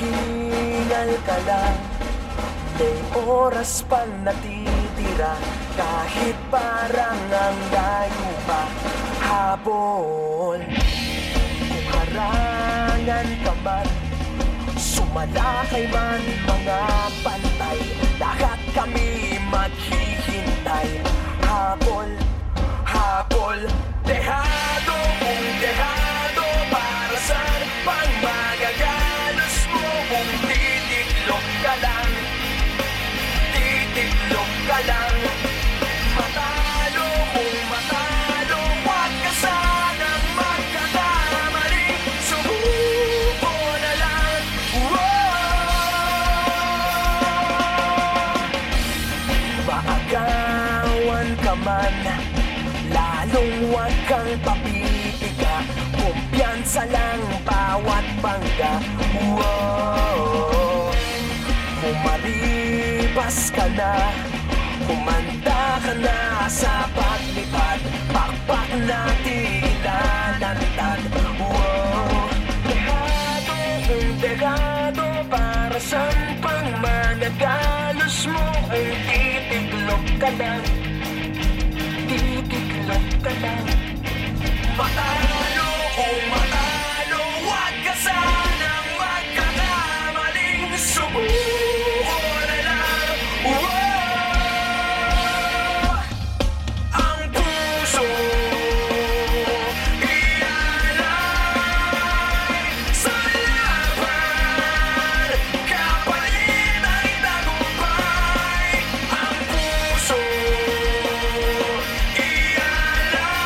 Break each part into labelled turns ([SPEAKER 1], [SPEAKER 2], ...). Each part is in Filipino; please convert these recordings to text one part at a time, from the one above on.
[SPEAKER 1] Maghingal ka lang, may oras pang natitira. Kahit parang ang layo pa habol. Kung harangan ka man, sumalakay man mga bantay, lahat kami maghihintay. Habol, habol, dehado kung dehado. Para saan pang magagalos mo kung titiklop ka lang, titiklop ka lang. Matalo kung matalo, wag ka sanang magkakamali. Subuko na lang, maagawan ka man, lalong wag kang papipiga. Kumpiyansa lang bawat bangga. Kung maribas ka na, kumanda ka na sa paglipad, pakpak na tilalantad. Dehado kung dehado, para saan pang managalos mo kung titiklop ka lang, titiklop ka lang. Matalo kung matalo, wag ka sanang magkakamaling. Subuko na lang, ang puso ialay sa laban, kapalit ay tagumpay. Ang puso ialay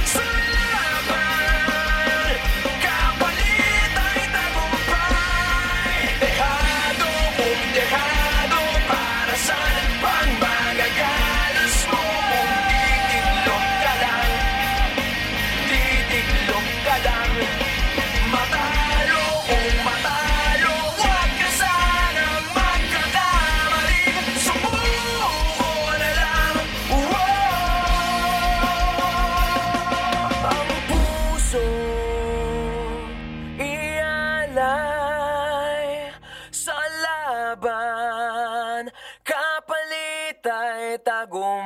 [SPEAKER 1] sa laban, kapalit ay tagumpay. Dehado kung dehado, para saan pang magagalos mo kung titiklop ka lang, titiklop ka lang. Matalo kung matalo, wag ka sanang magkakamali. Subuko na lang, ang puso ialay sa laban, kapalit ay tagumpay.